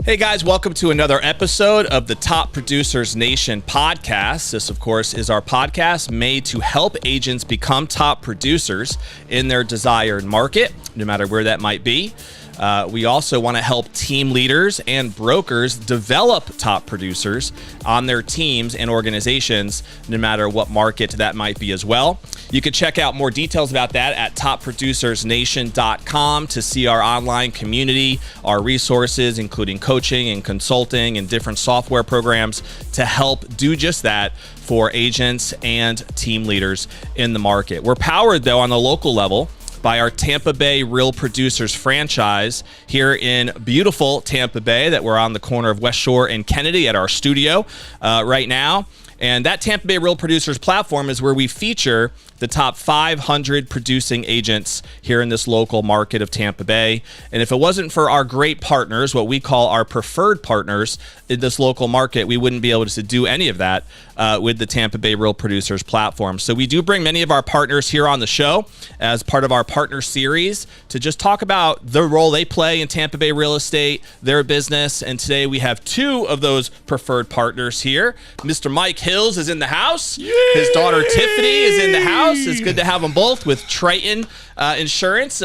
Hey guys, welcome to another episode of the Top Producers Nation podcast. This, of course, is our podcast made to help agents become top producers in their desired market, no matter where that might be. We also want to help team leaders and brokers develop top producers on their teams and organizations, no matter what market that might be as well. You can check out more details about that at topproducersnation.com to see our online community, our resources, including coaching and consulting and different software programs to help do just that for agents and team leaders in the market. We're powered, though, on the local level by our Tampa Bay Real Producers franchise here in beautiful Tampa Bay that we're on the corner of West Shore and Kennedy at our studio right now. And that Tampa Bay Real Producers platform is where we feature the top 500 producing agents here in this local market of Tampa Bay. And if it wasn't for our great partners, what we call our preferred partners in this local market, we wouldn't be able to do any of that with the Tampa Bay Real Producers platform. So we do bring many of our partners here on the show as part of our partner series to just talk about the role they play in Tampa Bay real estate, their business. And today we have two of those preferred partners here. Mr. Mike Hills is in the house. Yay! His daughter Tiffany is in the house. It's good to have them both with Triton Insurance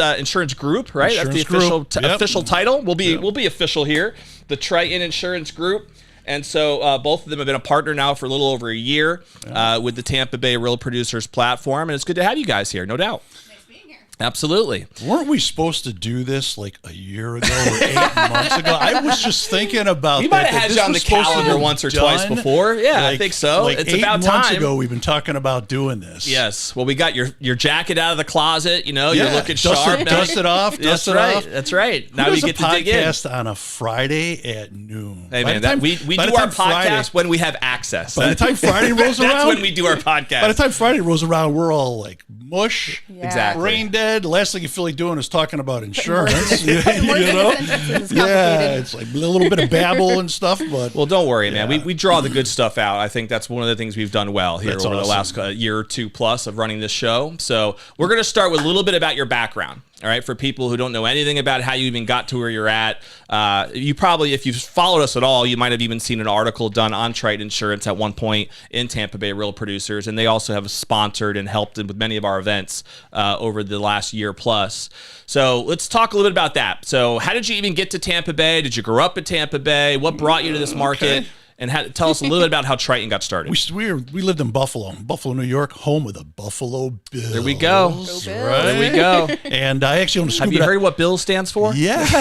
Group, right? Insurance That's the official Group. official title. We'll be official here. The Triton Insurance Group. And so both of them have been a partner now for a little over a year with the Tampa Bay Real Producers platform. And it's good to have you guys here, no doubt. Absolutely. Weren't we supposed to do this like a year ago or 8 months ago? I was just thinking about we might have had you on the calendar once or twice before. Yeah, I think so. Like it's 8 about months time. ago, we've been talking about doing this. Yes. Well, we got your jacket out of the closet. You know, you're looking dust sharp. Dust it off. That's Dust it right. off. That's right. Now we get to dig in. Podcast on a Friday at noon. Hey man, we do our podcast when we have access. By the time Friday rolls around, that's when we do our podcast. By the time Friday rolls around, we're all like mush, exactly, brain dead. The last thing you feel like doing is talking about insurance. you know, it's like a little bit of babble and stuff. But well, don't worry, man. We draw the good stuff out. I think that's one of the things we've done well here over the last year or two plus of running this show. So we're going to start with a little bit about your background. All right, for people who don't know anything about how you even got to where you're at, you probably, if you've followed us at all, you might have even seen an article done on Triton Insurance at one point in Tampa Bay Real Producers, and they also have sponsored and helped with many of our events over the last year plus. So let's talk a little bit about that. So how did you even get to Tampa Bay? Did you grow up in Tampa Bay? What brought you to this market? Okay. And tell us a little bit about how Triton got started. We lived in Buffalo, New York, home of the Buffalo Bills. There we go. Right? There we go. And I actually own a scuba. Have you heard what Bills stands for? Yes.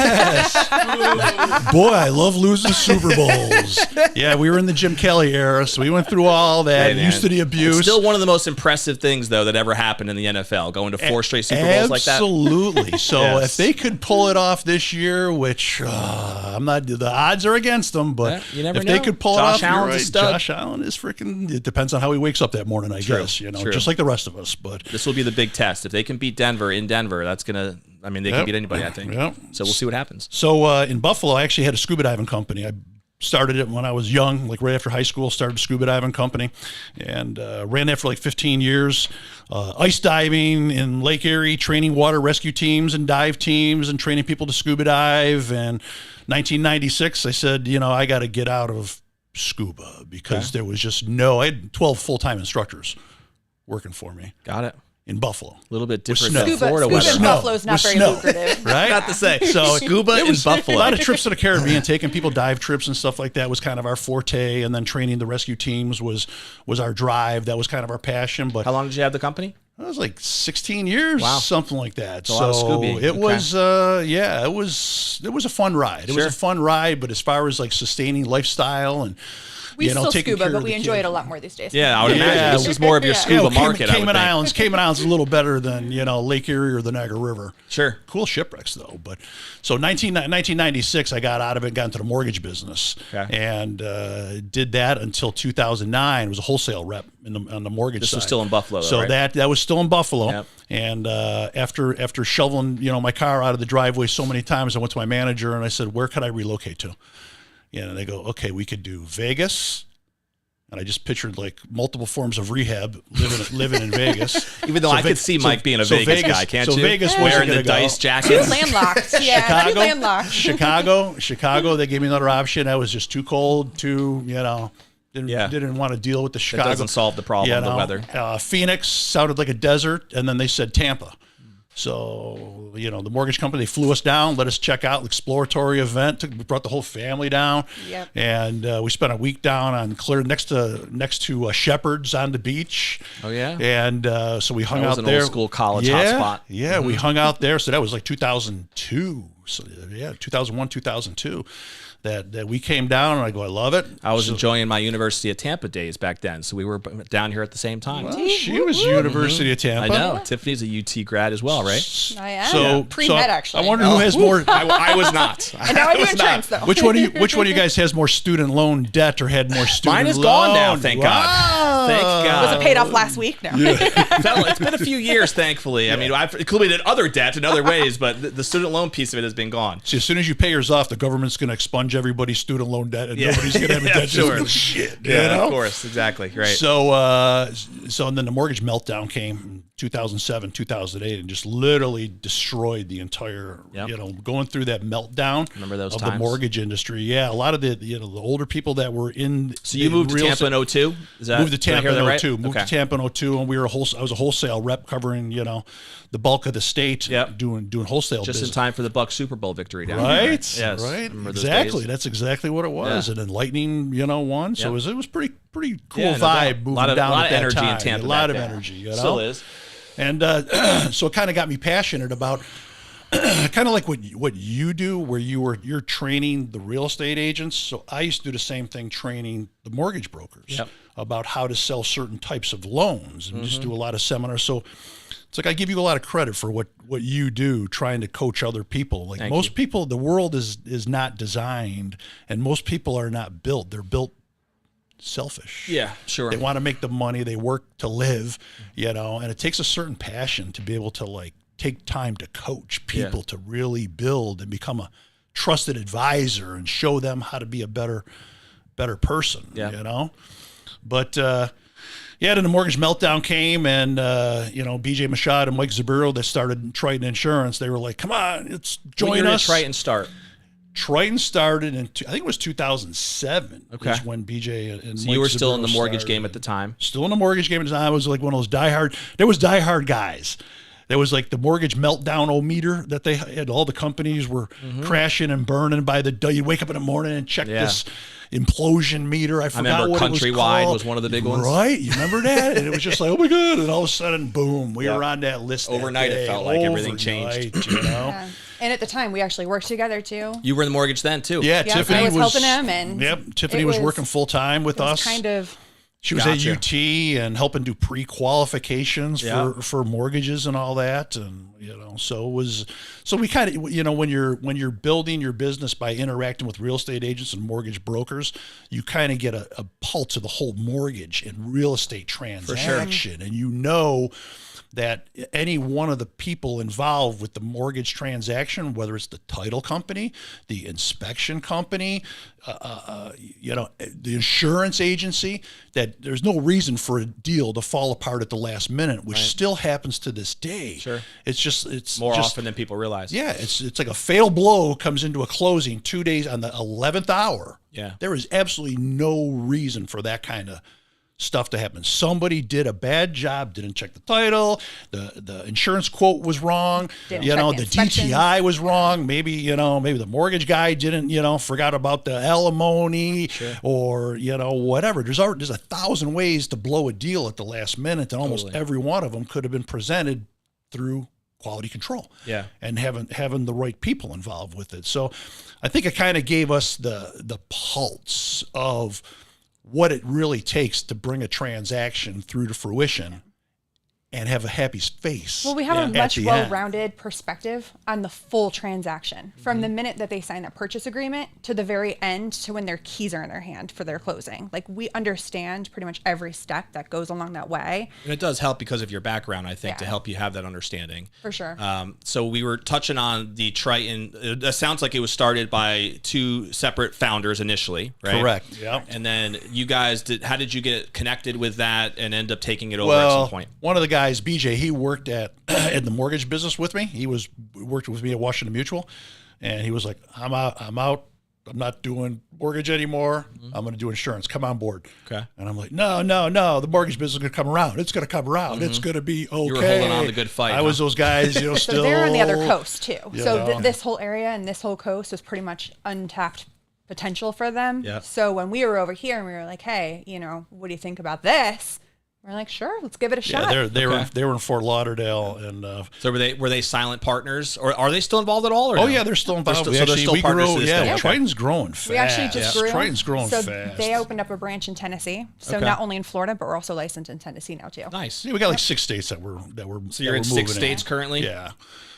Boy, I love losing Super Bowls. Yeah, we were in the Jim Kelly era, so we went through all that, used to the abuse. It's still one of the most impressive things, though, that ever happened in the NFL, going to 4 straight Super Bowls like that. Absolutely. So if they could pull it off this year, which I'm not, the odds are against them, but you never if know. they could pull Josh it off, Allen's a stud. Josh Allen is freaking. It depends on how he wakes up that morning, I guess. Just like the rest of us. But this will be the big test. If they can beat Denver in Denver, that's gonna. I mean, they can beat anybody, I think. Yep. So we'll see what happens. So in Buffalo, I actually had a scuba diving company. I started it when I was young, like right after high school, started a scuba diving company and ran that for like 15 years. Ice diving in Lake Erie, training water rescue teams and dive teams and training people to scuba dive. And 1996, I said, I got to get out of scuba because there was just I had 12 full-time instructors working for me. Got it. In Buffalo. A little bit different than Florida weather. Scuba in Buffalo is not very lucrative. Right? Not to say. So scuba in Buffalo. A lot of trips to the Caribbean, taking people dive trips and stuff like that was kind of our forte. And then training the rescue teams was our drive. That was kind of our passion. But how long did you have the company? It was like 16 years, something like that. It's a lot of scuba. It was, it was a fun ride. It was a fun ride, but as far as like sustaining lifestyle and we still scuba, but we enjoy it a lot more these days. Yeah, I would imagine. This is more of your scuba market. Cayman Islands is a little better than Lake Erie or the Niagara River. Sure. Cool shipwrecks though. But so 1996, I got out of it, got into the mortgage business, and did that until 2009. It was a wholesale rep on the mortgage side. This was still in Buffalo, though, so right? that was still in Buffalo. Yep. And after shoveling my car out of the driveway so many times, I went to my manager and I said, "Where could I relocate to?" And they go, "Okay, we could do Vegas, And I just pictured like multiple forms of rehab living in Vegas. Even though I could see Mike being a Vegas guy, can't you? Vegas wearing the dice jackets. Landlocked. Yeah, Chicago, landlocked. Chicago, they gave me another option. That was just too cold, didn't want to deal with the Chicago. That doesn't solve the problem, the weather. Phoenix sounded like a desert, and then they said Tampa. So, the mortgage company, they flew us down, let us check out an exploratory event. We brought the whole family down. Yep. And we spent a week down on next to Shepherd's on the beach. Oh, yeah? And so we hung out there. That was an old school college hotspot. Yeah, we hung out there. So that was like 2002. So, 2001, 2002. That we came down, and I go, I love it. I was enjoying my University of Tampa days back then, so we were down here at the same time. Well, she was University of Tampa. I know. Tiffany's a UT grad as well, right? I am. So Pre-med, actually. I wonder who has more. I was not. And now I do insurance, though. Which one of you guys has more student loan debt or had more student loan? Mine is gone now, thank God. Thank God. Was it paid off last week? No. It's been a few years, thankfully. I mean, I've accumulated other debt in other ways, but the student loan piece of it has been gone. See, as soon as you pay yours off, the government's going to expunge everybody's student loan debt, and nobody's going to have a debt. Sure. Shit. Of course. Exactly. Right. So, and then the mortgage meltdown came in 2007, 2008, and just literally destroyed the entire, going through that meltdown. Remember those of times? The mortgage industry. Yeah, a lot of the older people that were in. So you moved to Tampa in 2002? Moved to Tampa in 2002. Right? Moved to Tampa in 2002, and I was a wholesale rep covering, the bulk of the state, doing wholesale just business. In time for the Bucs Super Bowl victory down right? here. Yes, right. Exactly. That's exactly what it was. And then Lightning, won. So it was pretty cool vibe moving down at that time. A lot of energy in Tampa. A lot of energy. Still is. And so it kind of got me passionate about kind of like what you do, where you're training the real estate agents. So I used to do the same thing, training the mortgage brokers about how to sell certain types of loans, and just do a lot of seminars. So it's like I give you a lot of credit for what you do, trying to coach other people. Like most people, the world is not designed, and most people are not built. They're built selfish. Yeah, sure. They want to make the money. They work to live, and it takes a certain passion to be able to take time to coach people to really build and become a trusted advisor and show them how to be a better person. But then the mortgage meltdown came, and BJ Machad and Mike Zaburo that started Triton Insurance, they were like, "Come on, let's join us." Triton start. Triton started in, I think it was 2007. Okay. Is when BJ and so Mike you were still in the mortgage started. game at the time. Still in the mortgage game at the time. I was like one of those diehard guys. There was like the mortgage meltdown-o-meter that they had. All the companies were crashing and burning by the day. You'd wake up in the morning and check this implosion meter. I forgot what it was called. Countrywide was one of the big ones. Right. You remember that? And it was just like, oh my God. And all of a sudden, boom, we were on that list. Overnight, it felt like everything changed. Yeah. And at the time, we actually worked together too. You were in the mortgage then too. Yeah, Tiffany I was helping him, and Tiffany was working full time with us. She was at UT and helping do pre-qualifications for mortgages and all that, and so we kind of when you're building your business by interacting with real estate agents and mortgage brokers, you kind of get a pulse of the whole mortgage and real estate transaction, and that any one of the people involved with the mortgage transaction, whether it's the title company, the inspection company, the insurance agency, that there's no reason for a deal to fall apart at the last minute, which still happens to this day. Sure. It's more often than people realize. Yeah. It's like a fatal blow comes into a closing 2 days on the 11th hour. Yeah. There is absolutely no reason for that kind of stuff to happen. Somebody did a bad job, didn't check the title, the insurance quote was wrong, the DTI was wrong, maybe the mortgage guy didn't, forgot about the alimony, or whatever. There's 1,000 ways to blow a deal at the last minute, and almost every one of them could have been presented through quality control. Yeah. And having the right people involved with it. So I think it kind of gave us the pulse of what it really takes to bring a transaction through to fruition and have a happy face. Well, we have a at much the well-rounded perspective on the full transaction, from the minute that they sign that purchase agreement to the very end, to when their keys are in their hand for their closing. Like, we understand pretty much every step that goes along that way. And it does help because of your background, I think, to help you have that understanding. For sure. So we were touching on the Triton. It sounds like it was started by two separate founders initially, right? Correct. Yeah. And then you guys how did you get connected with that and end up taking it over at Well, some point? one of the guys, BJ, he worked in the mortgage business with me. He worked with me at Washington Mutual, and he was like, I'm out. I'm not doing mortgage anymore. I'm going to do insurance. Come on board. Okay. And I'm like, no. The mortgage business is going to come around. It's going to come around. It's going to be okay. You were holding on the good fight. I was those guys, still. So they're on the other coast too. You So know. this whole area and this whole coast was pretty much untapped potential for them. Yeah. So when we were over here and we were like, hey, what do you think about this? We're like, sure, let's give it a shot. Yeah, they were in Fort Lauderdale, and So were they silent partners, or are they still involved at all? Or oh no? yeah, they're still involved. They're still partners to this day. Yeah. Triton's growing fast. We actually just grew. Triton's growing so fast. they opened up a branch in Tennessee. So Okay. not only in Florida, but we're also licensed in Tennessee now too. Nice. Yeah, we got like 6 states that we're. So you're in 6 states currently? Yeah.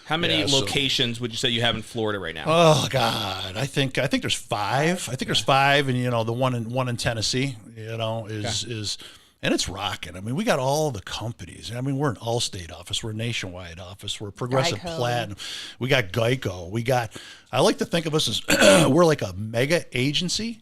How many Yeah, so- locations would you say you have in Florida right now? Oh God, I think there's 5. I think there's 5, and the one in Tennessee, is. And it's rocking. I mean, we got all the companies. I mean, we're an Allstate office. We're a Nationwide office. We're a Progressive Geico. Platinum. We got Geico. I like to think of us as we're like a mega agency.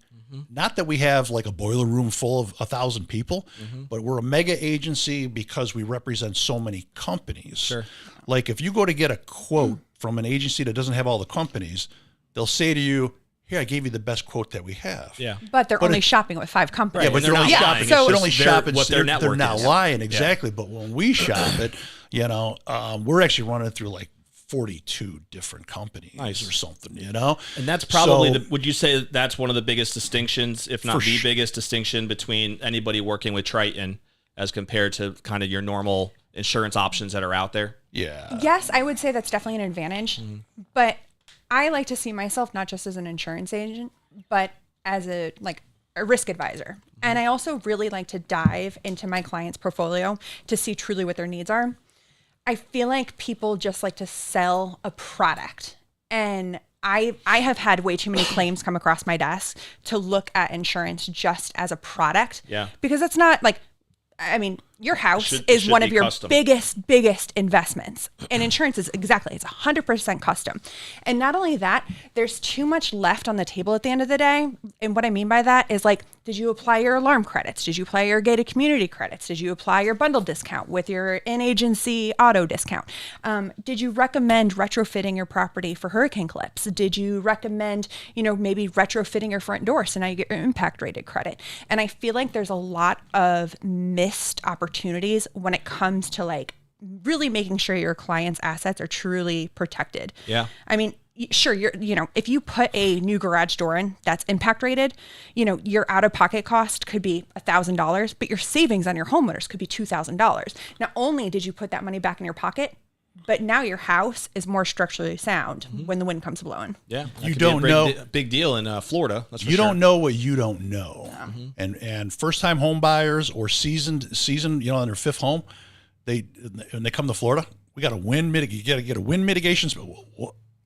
Not that we have like a boiler room full of 1,000 people, but we're a mega agency because we represent so many companies. Sure. Like if you go to get a quote from an agency that doesn't have all the companies, they'll say to you, here, I gave you the best quote that we have. Yeah. But they're only shopping with 5 companies. Yeah, but they're they're only not shopping. lying. So It's they're only just shopping what their they're network not is. lying, exactly. But when we shop it, we're actually running through like 42 different companies or something, And that's probably, So- would you say that's one of the biggest distinctions, if not For the sure. biggest distinction between anybody working with Triton as compared to kind of your normal insurance options that are out there? Yeah. Yes, I would say that's definitely an advantage. But I like to see myself not just as an insurance agent, but as a risk advisor. And I also really like to dive into my client's portfolio to see truly what their needs are. I feel like people just like to sell a product. And I have had way too many claims come across my desk to look at insurance just as a product. Yeah. Because it's not like, I mean, your house It is should one be of your custom. biggest investments. And insurance is it's 100% custom. And not only that, there's too much left on the table at the end of the day. And what I mean by that is like, did you apply your alarm credits? Did you apply your gated community credits? Did you apply your bundle discount with your in-agency auto discount? Did you recommend retrofitting your property for hurricane clips? Did you recommend, maybe retrofitting your front door so now you get your impact rated credit? And I feel like there's a lot of missed opportunities when it comes to like really making sure your client's assets are truly protected. Yeah. I mean, sure, if you put a new garage door in that's impact rated, your out of pocket cost could be $1,000, but your savings on your homeowners could be $2,000. Not only did you put that money back in your pocket, but now your house is more structurally sound when the wind comes blowing. Yeah. That You could be a don't big know- big deal in Florida. That's for You sure. don't know what you don't know. And first time home buyers or seasoned, on their 5th home, when they come to Florida, we got a wind mitigation. You got to get a wind mitigation.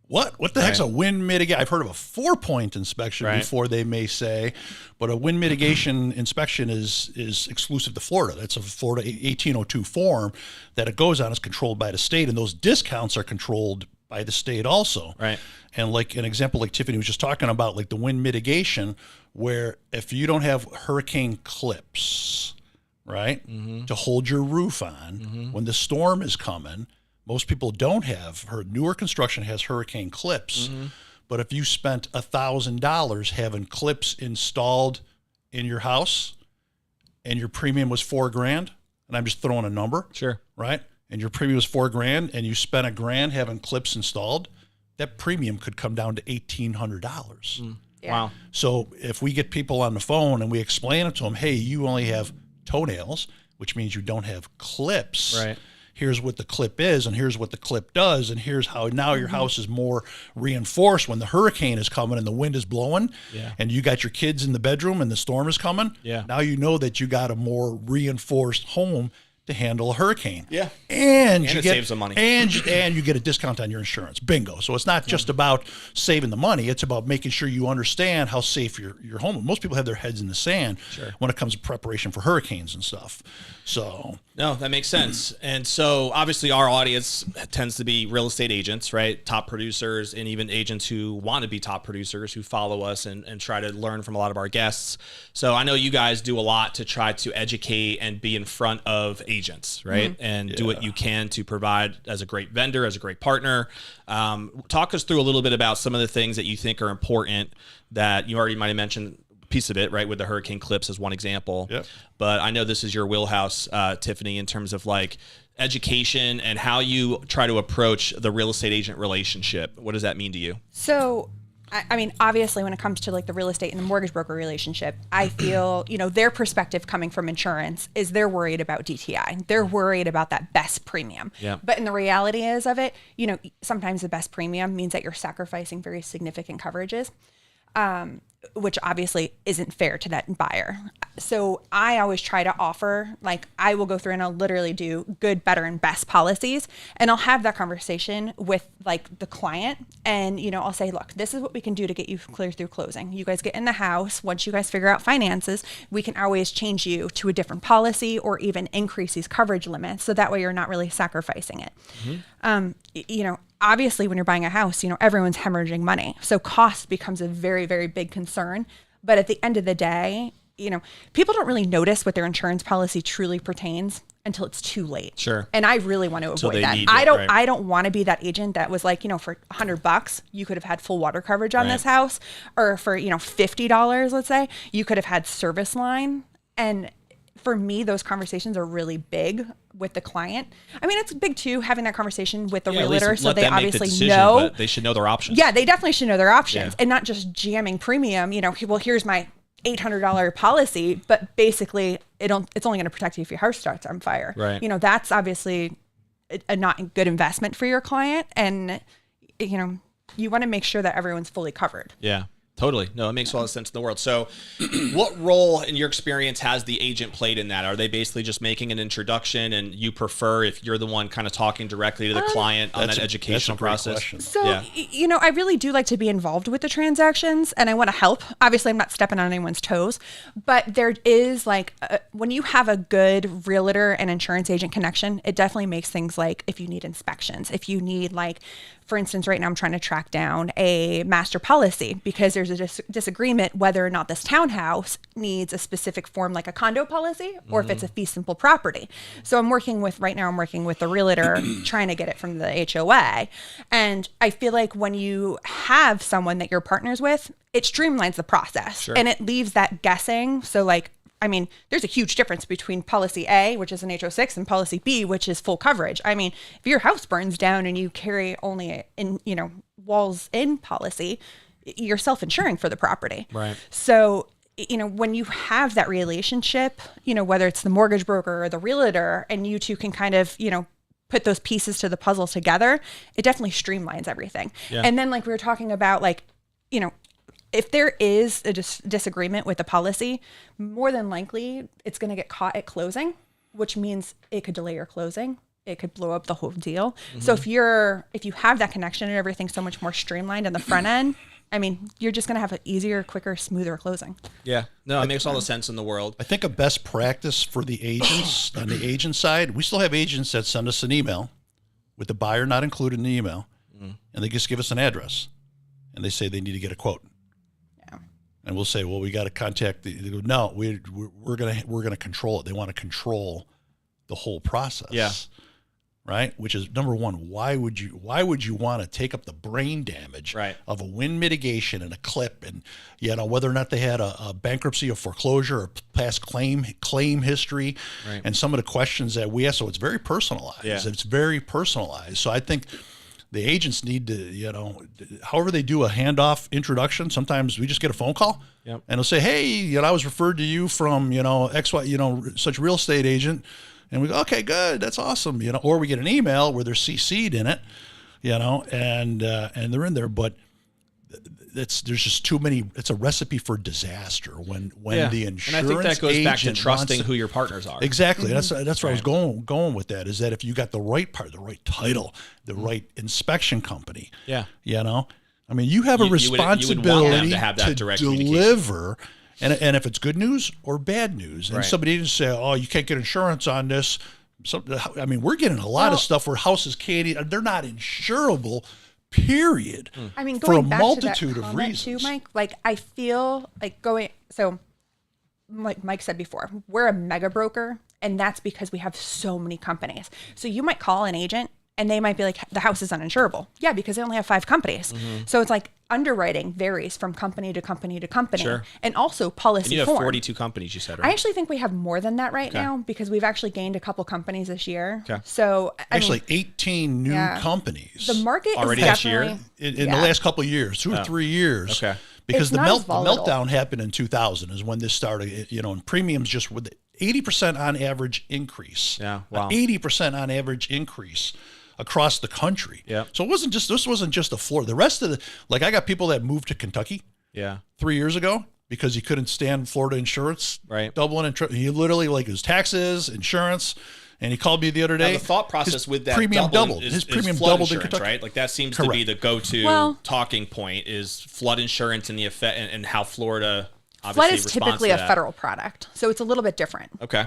What the heck's a wind mitigation? I've heard of a 4-point inspection before, they may say, but a wind mitigation inspection is exclusive to Florida. That's a Florida 1802 form that it goes on. It's controlled by the state, and those discounts are controlled by the state also. Right. And like an example, like Tiffany was just talking about, like the wind mitigation, where if you don't have hurricane clips, right, to hold your roof on when the storm is coming. Most people don't have. Newer construction has hurricane clips, but if you spent $1,000 having clips installed in your house, and your premium was $4,000, and I'm just throwing a number, Sure. right? And your premium was $4,000, and you spent $1,000 having clips installed, that premium could come down to $1,800. Yeah. Wow. So if we get people on the phone and we explain it to them, hey, you only have toenails, which means you don't have clips. Right. Here's what the clip is, and here's what the clip does, and here's how now your house is more reinforced when the hurricane is coming and the wind is blowing, and you got your kids in the bedroom and the storm is coming. Yeah. Now you know that you got a more reinforced home to handle a hurricane. Yeah. And it you saves some money. And you get a discount on your insurance. Bingo. So it's not just about saving the money. It's about making sure you understand how safe your home. Most people have their heads in the sand when it comes to preparation for hurricanes and stuff. So no, that makes sense. And so obviously our audience tends to be real estate agents, right? Top producers, and even agents who want to be top producers who follow us and try to learn from a lot of our guests. So I know you guys do a lot to try to educate and be in front of agents, right? And do what you can to provide as a great vendor, as a great partner. Talk us through a little bit about some of the things that you think are important that you already might have mentioned piece of it, right, with the hurricane clips as one example. Yep. But I know this is your wheelhouse, Tiffany, in terms of like education and how you try to approach the real estate agent relationship. What does that mean to you? So, I mean, obviously, when it comes to like the real estate and the mortgage broker relationship, I feel, their perspective coming from insurance is they're worried about DTI. They're worried about that best premium. Yeah. But in the reality is of it, sometimes the best premium means that you're sacrificing very significant coverages. Which obviously isn't fair to that buyer. So I always try to offer, like, I will go through and I'll literally do good, better, and best policies. And I'll have that conversation with like the client. And, I'll say, look, this is what we can do to get you clear through closing. You guys get in the house. Once you guys figure out finances, we can always change you to a different policy or even increase these coverage limits. So that way you're not really sacrificing it. Obviously, when you're buying a house, everyone's hemorrhaging money. So cost becomes a very, very big concern. But at the end of the day, people don't really notice what their insurance policy truly pertains until it's too late. Sure. And I really want to avoid that. I don't want to be that agent that was like, for $100, you could have had full water coverage on this house, or for, $50, let's say, you could have had service line. And for me, those conversations are really big with the client. I mean, it's big too, having that conversation with the realtor, so they obviously know. But they should know their options. Yeah, they definitely should know their options, and not just jamming premium. Well, here's my $800 policy, but basically it's only going to protect you if your house starts on fire. Right. That's obviously a not good investment for your client, and you want to make sure that everyone's fully covered. Yeah. Totally. No, it makes all the sense in the world. So what role in your experience has the agent played in that? Are they basically just making an introduction, and you prefer if you're the one kind of talking directly to the client on that educational process? So, I really do like to be involved with the transactions, and I want to help. Obviously, I'm not stepping on anyone's toes, but there is like, when you have a good realtor and insurance agent connection, it definitely makes things like if you need inspections, if you need like, for instance, right now I'm trying to track down a master policy because there's a disagreement whether or not this townhouse needs a specific form like a condo policy or if it's a fee simple property. So I'm working with the realtor trying to get it from the HOA. And I feel like when you have someone that you're partners with, it streamlines the process and it leaves that guessing. So like, I mean, there's a huge difference between policy A, which is an HO6, and policy B, which is full coverage. I mean, if your house burns down and you carry only walls in policy, you're self-insuring for the property. Right. So, when you have that relationship, whether it's the mortgage broker or the realtor, and you two can kind of, put those pieces to the puzzle together, it definitely streamlines everything. Yeah. And then like we were talking about, like, if there is a disagreement with the policy, more than likely it's going to get caught at closing, which means it could delay your closing. It could blow up the whole deal. So if you have that connection and everything's so much more streamlined on the front end, I mean, you're just going to have an easier, quicker, smoother closing. Yeah. No, it makes all the sense in the world. I think a best practice for the agents on the agent side, we still have agents that send us an email with the buyer not included in the email, and they just give us an address, and they say they need to get a quote. And we'll say, well, we got to contact they go, no, we're gonna control it. They want to control the whole process. Yeah. Right. Which is number one. Why would you want to take up the brain damage of a wind mitigation and a clip, and whether or not they had a bankruptcy or foreclosure or past claim history, and some of the questions that we ask. So it's very personalized. Yeah. It's very personalized. So I think the agents need to, however they do a handoff introduction, sometimes we just get a phone call and they'll say, hey, I was referred to you from, XY, such real estate agent. And we go, okay, good. That's awesome. Or we get an email where they're CC'd in it, and they're in there. But there's just too many. It's a recipe for disaster when the insurance and I think that goes back to agent trusting who your partners are. Exactly. That's where I was going with that. Is that if you got the right part, the right title, the right inspection company, Yeah. you know, I mean, you have a responsibility you would want them to have that direct deliver. And if it's good news or bad news, and Right. somebody didn't say, "Oh, you can't get insurance on this." I mean, we're getting a lot of stuff where houses can't. They're not insurable. Period. I mean, for a going back multitude to that of comment reasons. too, Mike, like I feel like like Mike said before, we're a mega broker, and that's because we have so many companies. So you might call an agent and they might be like, the house is uninsurable. Yeah, because they only have 5 companies. So it's like underwriting varies from company to company to company. Sure. And also policy And you have form. 42 companies, you said, right? I actually think we have more than that right now because we've actually gained a couple companies this year. Okay. So I mean, Actually, 18 new companies. the market Already is this year? definitely in the last couple of years, 2 or 3 years. Okay. Because It's the not as volatile. meltdown happened in 2000 is when this started, you know, and premiums just with 80% on average increase. Yeah, wow. 80% on average increase across the country. Yeah. So this wasn't just a Florida. The rest of like I got people that moved to Kentucky Yeah. 3 years ago because he couldn't stand Florida insurance. Right. Doubling and he literally like his taxes, insurance. And he called me the other day. Now, the thought process his with that premium doubled. Is, His premium is flood doubled in insurance, Kentucky. right? Like that seems to be Correct. the go-to Well- talking point is flood insurance and the effect and how Florida obviously flood is responds typically to a that. federal product. So it's a little bit different. Okay.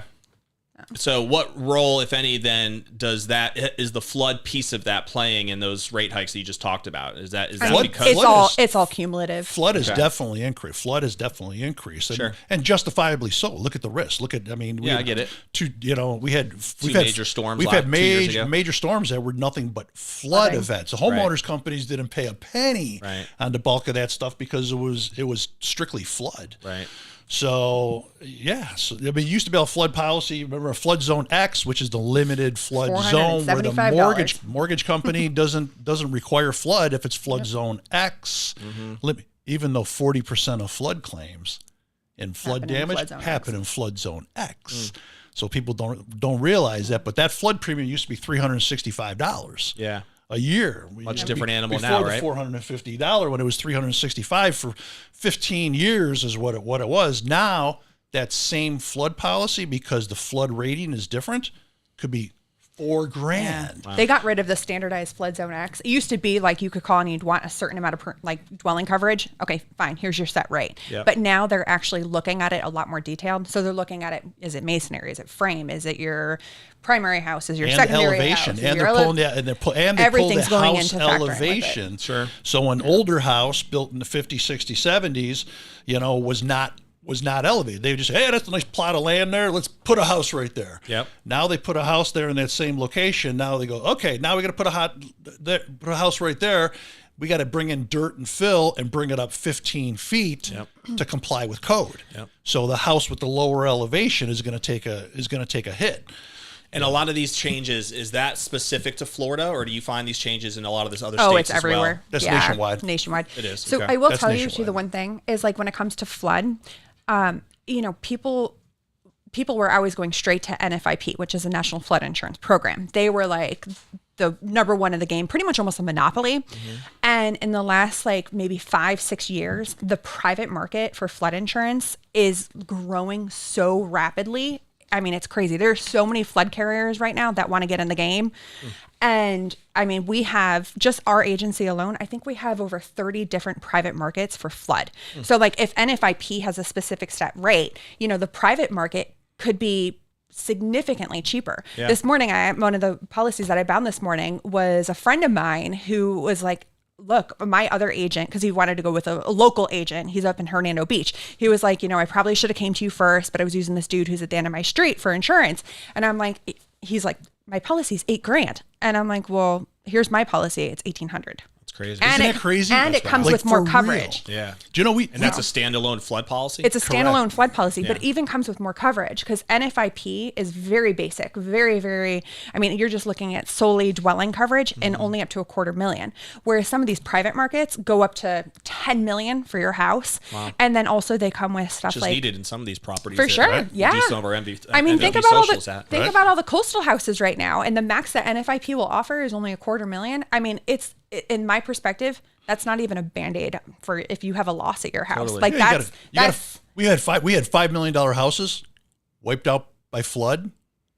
So what role, if any, then is the flood piece of that playing in those rate hikes that you just talked about? Is that Flood- because It's all cumulative. Flood has definitely increased. Flood has definitely increased, and, Sure. and justifiably so. Look at the risk. Look at, I mean, I get it. We've had major storms We've had 2 years ago. major storms that were nothing but flood Flooding. events. The homeowners companies didn't pay a penny Right. on the bulk of that stuff because it was strictly flood. right? So yeah, so I mean, you used to be able to flood policy. Remember a flood zone X, which is the limited flood zone where the $475. mortgage company doesn't require flood if it's flood zone X. Even though 40% of flood claims and flood Happen in damage flood zone happen in flood zone X. So people don't realize that, but that flood premium used to be $365. Yeah. A year. Much different animal before now, the right? $450 when it was $365 for 15 years is what it was. Now that same flood policy, because the flood rating is different, could be $4,000. They got rid of the standardized flood zone X. It used to be like you could call and you'd want a certain amount of dwelling coverage. Okay, fine. Here's your set rate. Yep. But now they're actually looking at it a lot more detailed. So they're looking at it. Is it masonry? Is it frame? Is it your primary house? Is your And secondary elevation, house? and they're pulling that, and they pull the Everything's going house into factoring with it. elevation. Sure. So an older house built in the 50s, 60s, 70s, was not elevated. They would just say, hey, that's a nice plot of land there. Let's put a house right there. Yep. Now they put a house there in that same location. Now they go, okay, now we got to put a house right there. We got to bring in dirt and fill and bring it up 15 feet to comply with code. Yep. So the house with the lower elevation is going to take a hit. And a lot of these changes, is that specific to Florida, or do you find these changes in a lot of those other states? Oh, it's as everywhere. Well? That's Yeah, nationwide. Nationwide. It is, So okay. I will That's tell you nationwide. the one thing is like when it comes to flood, people were always going straight to NFIP, which is the National Flood Insurance Program. They were like the number one in the game, pretty much almost a monopoly. And in the last maybe 5-6 years, the private market for flood insurance is growing so rapidly. I mean, it's crazy. There's so many flood carriers right now that want to get in the game. And I mean, we have just our agency alone, I think we have over 30 different private markets for flood. So if NFIP has a specific set rate, the private market could be significantly cheaper. Yeah. This morning, one of the policies that I bound this morning was a friend of mine who was like, look, my other agent, because he wanted to go with a local agent. He's up in Hernando Beach. He was like, I probably should have came to you first, but I was using this dude who's at the end of my street for insurance. And I'm like, he's like, my policy's $8,000. And I'm like, well, here's my policy. It's $1,800. It's crazy. And Isn't that crazy? And That's it comes wild. with Like, more for coverage. Yeah. Do you know And that's a standalone flood policy? It's a standalone flood policy, but Yeah. even comes with more coverage because NFIP is very basic, very, very, I mean, you're just looking at solely dwelling coverage and only up to $250,000. Whereas some of these private markets go up to $10 million for your house. Wow. And then also they come with stuff Which is like, needed in some of these properties. for that, sure, right, we yeah. do some of our I mean, think MVP about all socials the at. about all the coastal houses right now, and the max that NFIP will offer is only $250,000. I mean, it's in my perspective, that's not even a Band-Aid for if you have a loss at your house. Totally. Like we had $5 million houses wiped out by flood.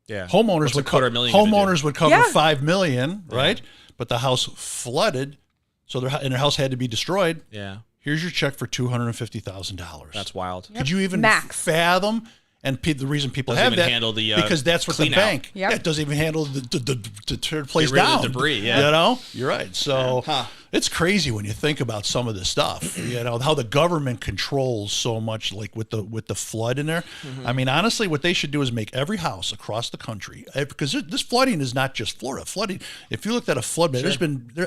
Yeah. Homeowners would cover $5 million, right? But the house flooded, so their house had to be destroyed. Yeah. Here's your check for $250,000. That's wild. Could you even fathom? And the reason people doesn't have even that handle the because that's what the bank. Yep. It doesn't even handle the tear the place Get rid down. of the debris. Yeah. You know, you're right. So it's crazy when you think about some of this stuff. You know how the government controls so much, like with the flood in there. I mean, honestly, what they should do is make every house across the country, because this flooding is not just Florida. Flooding. If you looked at a flood,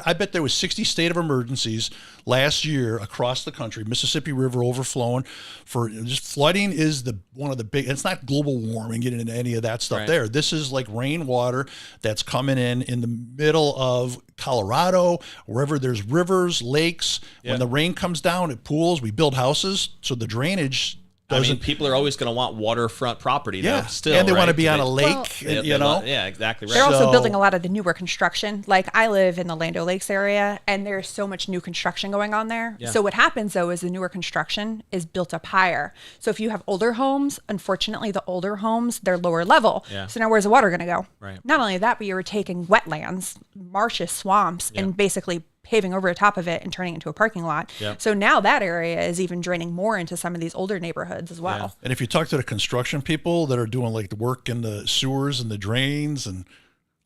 I bet there was 60 state of emergencies last year across the country. Mississippi River overflowing for just flooding is one of the big. It's not global warming getting into any of that stuff there. This is like rainwater that's coming in the middle of Colorado, wherever there's rivers, lakes. When the rain comes down, it pools. We build houses, so the drainage doesn't. I mean, people are always going to want waterfront property, though, still. And they want to be right? on a lake, you know? Yeah, exactly right. They're also building a lot of the newer construction. Like I live in the Land O'Lakes area, and there's so much new construction going on there. Yeah. So what happens, though, is the newer construction is built up higher. So if you have older homes, unfortunately, the older homes, they're lower level. Yeah. So now where's the water going to go? Right. Not only that, but you're taking wetlands, marshes, swamps, and basically paving over the top of it and turning it into a parking lot. Yep. So now that area is even draining more into some of these older neighborhoods as well. Yeah. And if you talk to the construction people that are doing like the work in the sewers and the drains, and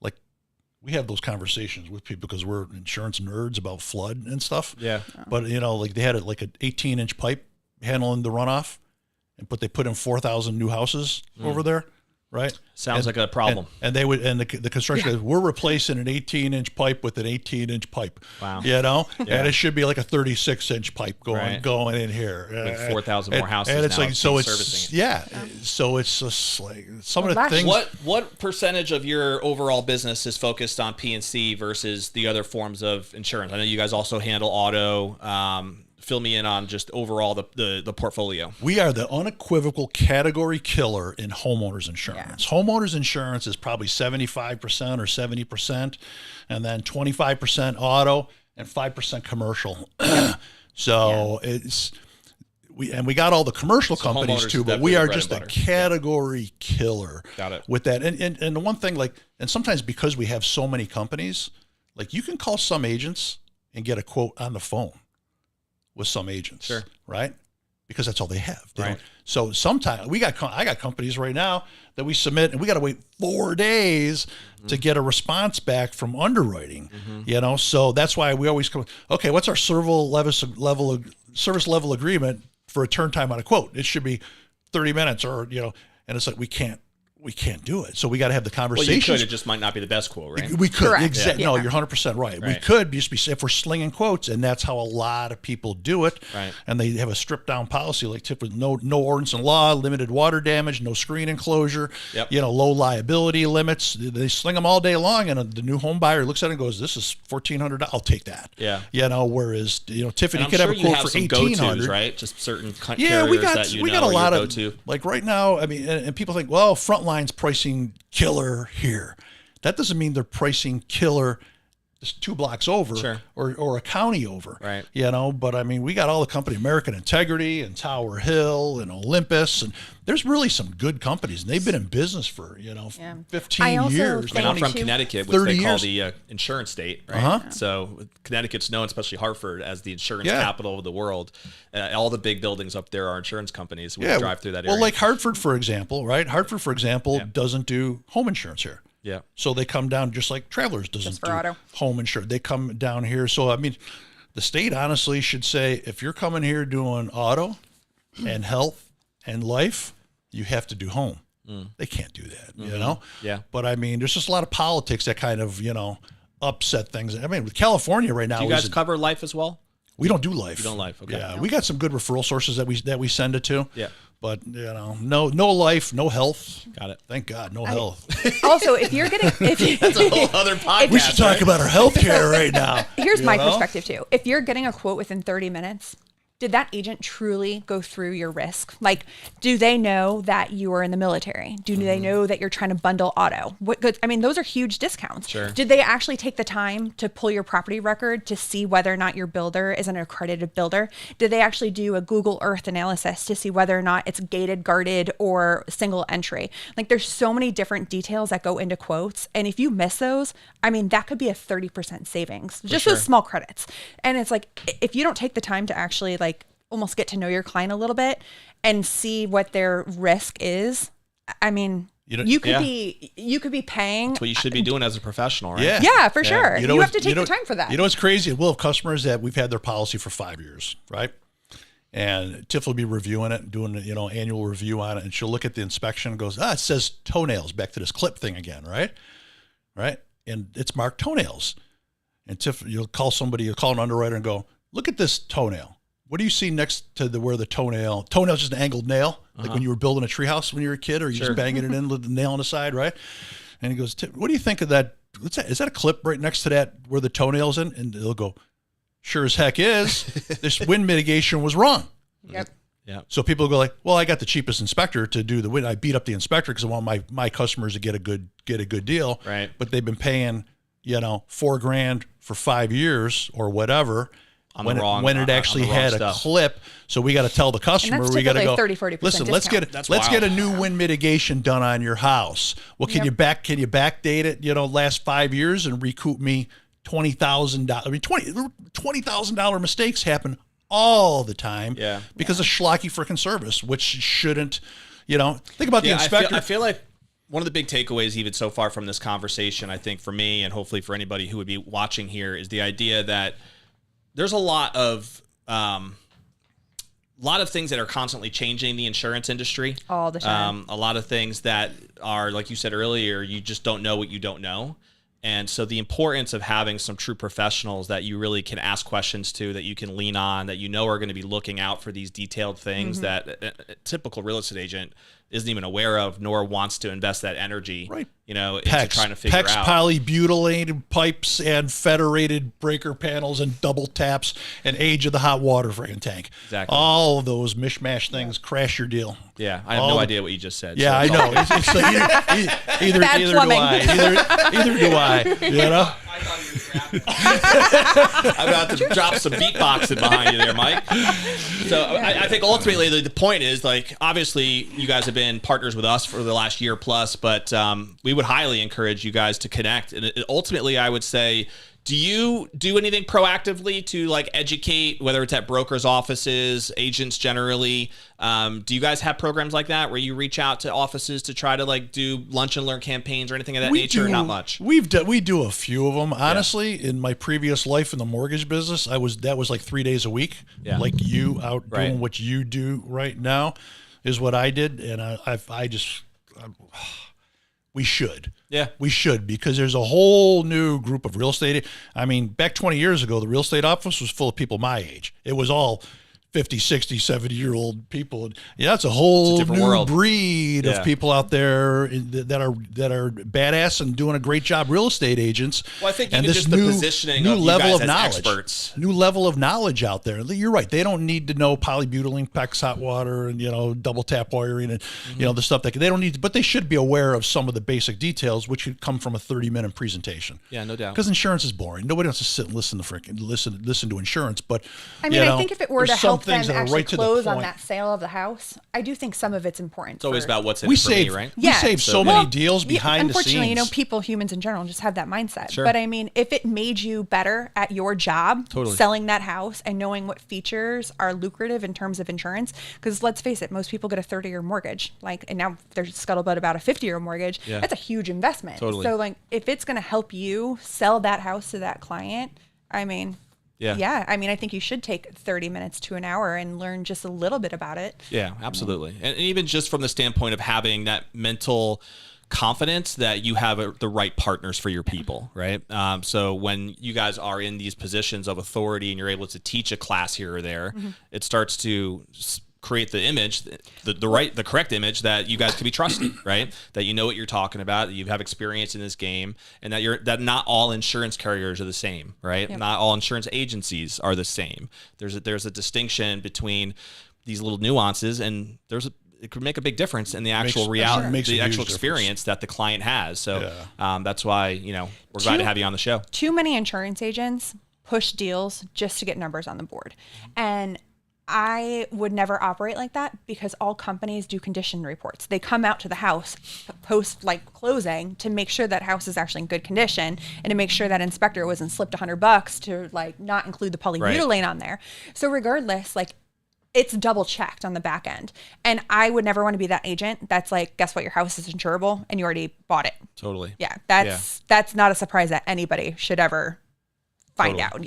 like we have those conversations with people because we're insurance nerds about flood and stuff. Yeah. But you know, like they had like an 18-inch pipe handling the runoff, but they put in 4,000 new houses over there. Right. Sounds like a problem. And they would, and the construction guys, we're replacing an 18-inch pipe with an 18-inch pipe. Wow. You know, and it should be like a 36-inch pipe going in here. With 4,000 more houses. And it's now like, so it's, servicing. so it's just like some of the things. What percentage of your overall business is focused on P&C versus the other forms of insurance? I know you guys also handle auto. Fill me in on just overall the portfolio. We are the unequivocal category killer in homeowners insurance. Yeah. Homeowners insurance is probably 75% or 70%, and then 25% auto and 5% commercial. So we got all the commercial companies too, but we are just a category killer. Got it. With that. And the one thing, like, and sometimes because we have so many companies, like you can call some agents and get a quote on the phone with some agents, right? Because that's all they have. So sometimes I got companies right now that we submit and we got to wait 4 days to get a response back from underwriting, you know? So that's why we always come, okay, what's our service level agreement for a turn time on a quote? It should be 30 minutes or, you know, and it's like, we can't do it. So we got to have the conversation. Well, you could. It just might not be the best quote, right? We could. Exactly. Yeah. No, you're 100% right. We could just be, if we're slinging quotes, and that's how a lot of people do it. Right. And they have a stripped down policy, like typically no ordinance and law, limited water damage, no screen enclosure, you know, low liability limits. They sling them all day long, and the new home buyer looks at it and goes, "This is $1,400. I'll take that." Yeah. You know, whereas Tiffany could have a quote for $1,800, right? Just certain carriers we that got a lot of go-to. Like right now. I mean, and people think, well, Frontline's pricing killer here. That doesn't mean they're pricing killer just 2 blocks over or a county over. Right. You know, but I mean, we got all the company, American Integrity and Tower Hill and Olympus, and there's really some good companies, and they've been in business for, 15 years. I'm from Connecticut, which they call the insurance state, right? So Connecticut's known, especially Hartford, as the insurance capital of the world. All the big buildings up there are insurance companies. We drive through that area. Well, like Hartford, for example, right? Hartford, for example, doesn't do home insurance here. Yeah. So they come down just like Travelers doesn't do auto. Home insurance. They come down here. So, I mean, the state honestly should say, if you're coming here doing auto and health and life, you have to do home. They can't do that, you know? Yeah. But I mean, there's just a lot of politics that kind of, upset things. I mean, with California right now. Do you guys cover life as well? We don't do life. You don't life, okay. Yeah. We got some good referral sources that we send it to. Yeah. But, no life, no health. Got it. Thank God, no health. Also, if you're getting... That's a whole other podcast. We should talk about our health care right now. Here's my perspective, too. If you're getting a quote within 30 minutes, did that agent truly go through your risk? Like, do they know that you are in the military? Do they know that you're trying to bundle auto? What goods? I mean, those are huge discounts. Sure. Did they actually take the time to pull your property record to see whether or not your builder is an accredited builder? Did they actually do a Google Earth analysis to see whether or not it's gated, guarded, or single entry? Like, there's so many different details that go into quotes. And if you miss those, I mean, that could be a 30% savings, just those small credits. And it's like, if you don't take the time to actually like almost get to know your client a little bit and see what their risk is, I mean, you could be paying. That's what you should be doing as a professional, right? Yeah, for sure. You have to take the time for that. You know what's crazy? We'll have customers that we've had their policy for 5 years, right? And Tiff will be reviewing it, doing annual review on it, and she'll look at the inspection and goes, it says toenails, back to this clip thing again, right? Right? And it's marked toenails. And Tiff, you'll call an underwriter and go, look at this toenail. What do you see next to where the toenail's just an angled nail, like when you were building a treehouse when you were a kid, or you just banging it in with the nail on the side, right? And he goes, what do you think of that? Is that a clip right next to that where the toenail's in? And they'll go, sure as heck is. This wind mitigation was wrong. Yep. Yeah. So people go like, well, I got the cheapest inspector to do the wind. I beat up the inspector because I want my customers to get a good deal. Right. But they've been paying, $4,000 for 5 years or whatever. When it actually had a clip. So we got to tell the customer, we got to go, 30-40% listen, discount. let's get a new wind mitigation done on your house. Well, can you backdate it, last 5 years and recoup me $20,000? I mean, $20,000 mistakes happen all the time because of schlocky freaking service, which shouldn't, think about the inspector. I feel like one of the big takeaways even so far from this conversation, I think for me and hopefully for anybody who would be watching here, is the idea that there's a lot of things that are constantly changing the insurance industry all the time. A lot of things that are, like you said earlier, you just don't know what you don't know. And so the importance of having some true professionals that you really can ask questions to, that you can lean on, that are going to be looking out for these detailed things that a typical real estate agent isn't even aware of, nor wants to invest that energy, into trying to figure out. Polybutylene pipes and federated breaker panels and double taps and age of the hot water freaking tank. Exactly. All of those mishmash things crash your deal. Yeah, I have no idea what you just said. Yeah, I know. It's like either do I. Either do I. I thought you were I'm about to drop some beatboxing behind you there, Mike. So I think ultimately the point is, like, obviously you guys have been partners with us for the last year plus, but we would highly encourage you guys to connect. And ultimately, I would say, do you do anything proactively to like educate, whether it's at brokers' offices, agents generally? Do you guys have programs like that where you reach out to offices to try to like do lunch and learn campaigns or anything of that nature? Or not much. We do a few of them. Honestly, in my previous life in the mortgage business, that was like 3 days a week. Yeah. Like you out doing what you do right now is what I did, and we should. Yeah. We should, because there's a whole new group of real estate. I mean, back 20 years ago, the real estate office was full of people my age. It was all 50, 60, 70-year-old people. Yeah, it's a whole new breed of people out there that are badass and doing a great job, real estate agents. Well, I think even just the positioning of you guys as experts. New level of knowledge out there. You're right. They don't need to know polybutylene, PEX, hot water, and double tap wiring, and the stuff that they don't need. But they should be aware of some of the basic details, which could come from a 30-minute presentation. Yeah, no doubt. Because insurance is boring. Nobody wants to sit and listen to insurance. But I mean, I think if it were to help them actually close on that sale of the house, I do think some of it's important. It's always about what's in it for me, right? We save so many deals behind the scenes. Unfortunately, humans in general just have that mindset. Sure. But I mean, if it made you better at your job, selling that house and knowing what features are lucrative in terms of insurance, because let's face it, most people get a 30-year mortgage, and now there's scuttlebutt about a 50-year mortgage. Yeah. That's a huge investment. Totally. So if it's going to help you sell that house to that client, I mean, yeah. I mean, I think you should take 30 minutes to an hour and learn just a little bit about it. Yeah, absolutely. And even just from the standpoint of having that mental confidence that you have the right partners for your people, right? So when you guys are in these positions of authority and you're able to teach a class here or there, it starts to create the image, the correct image that you guys can be trusted, right? That you know what you're talking about, that you have experience in this game, and that not all insurance carriers are the same, right? Yep. Not all insurance agencies are the same. There's a distinction between these little nuances, and it could make a big difference in the actual reality, the actual experience that the client has. So that's why we're glad to have you on the show. Too many insurance agents push deals just to get numbers on the board, and I would never operate like that, because all companies do condition reports. They come out to the house post closing to make sure that house is actually in good condition, and to make sure that inspector wasn't slipped $100 to not include the polybutylene on there. So regardless, it's double checked on the back end. And I would never want to be that agent that's guess what, your house is insurable and you already bought it. Totally. Yeah. That's not a surprise that anybody should ever find out.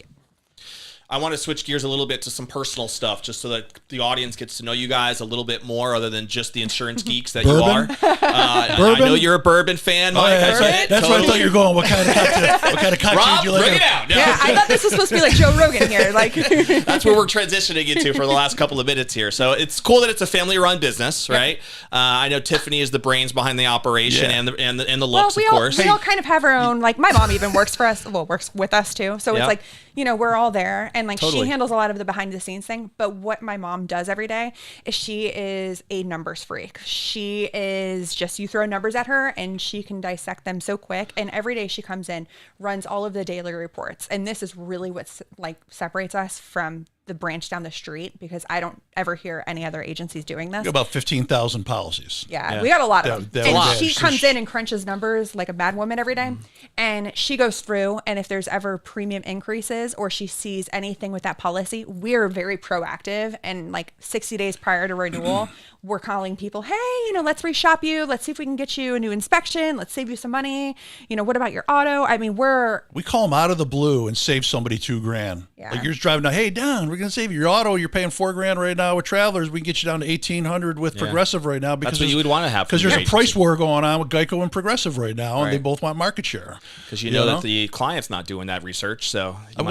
I want to switch gears a little bit to some personal stuff, just so that the audience gets to know you guys a little bit more, other than just the insurance geeks that you are. I know you're a bourbon fan, Mike. That's where I thought you were going. What kind of cocktail Rob, do you like? bring it out. Yeah, I thought this was supposed to be like Joe Rogan here. That's where we're transitioning into for the last couple of minutes here. So it's cool that it's a family-run business, right? I know Tiffany is the brains behind the operation and the looks, of course. We all kind of have our own. My mom even works with us too. So it's we're all there. And totally. She handles a lot of the behind the scenes thing. But what my mom does every day is she is a numbers freak. She is just, you throw numbers at her and she can dissect them so quick. And every day she comes in, runs all of the daily reports. And this is really what separates us from the branch down the street, because I don't ever hear any other agencies doing this. About 15,000 policies. Yeah, we got a lot of them. And she comes in and crunches numbers like a mad woman every day. And she goes through, and if there's ever premium increases or she sees anything with that policy, we're very proactive. And 60 days prior to renewal, we're calling people, hey, let's reshop you. Let's see if we can get you a new inspection. Let's save you some money. What about your auto? I mean, we call them out of the blue and save somebody $2,000. Yeah. You're driving down, hey, Don, we're going to save you your auto. You're paying $4,000 right now with Travelers. We can get you down to $1,800 with Progressive right now, because that's what you would want to have, because there's a price war going on with Geico and Progressive right now, and they both want market share. Because you know that the client's not doing that research, so you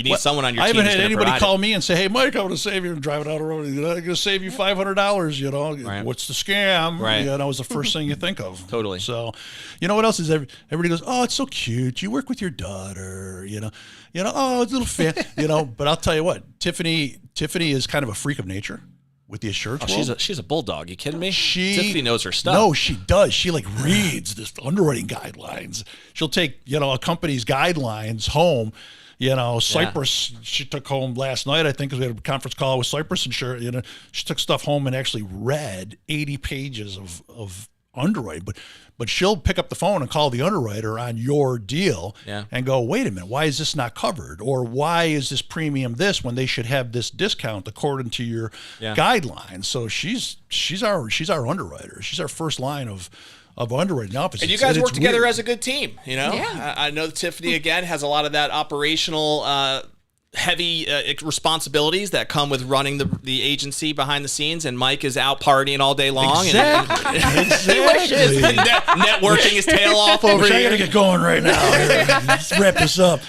need someone on your team. I haven't had anybody call me and say, hey, Mike, I'm going to save you, and driving out the road. I'm going to save you $500. What's the scam? Right. That was the first thing you think of. Totally. So, what else is everybody goes, oh, it's so cute. You work with your daughter. Oh, it's a little fan. But I'll tell you what, Tiffany is kind of a freak of nature with the insurance world. She's a bulldog. You kidding me? Tiffany knows her stuff. No, she does. She reads this underwriting guidelines. She'll take, a company's guidelines home. Cypress, she took home last night, I think, because we had a conference call with Cypress Insurance. She took stuff home and actually read 80 pages of underwriting. But she'll pick up the phone and call the underwriter on your deal and go, wait a minute, why is this not covered? Or why is this premium this when they should have this discount according to your guidelines? So she's our underwriter. She's our first line of underwriting office. And you guys work together as a good team, Yeah. I know Tiffany, again, has a lot of that operational heavy responsibilities that come with running the agency behind the scenes, and Mike is out partying all day long. Exactly. And networking his tail off over here. I got to get going right now. Let's wrap this up.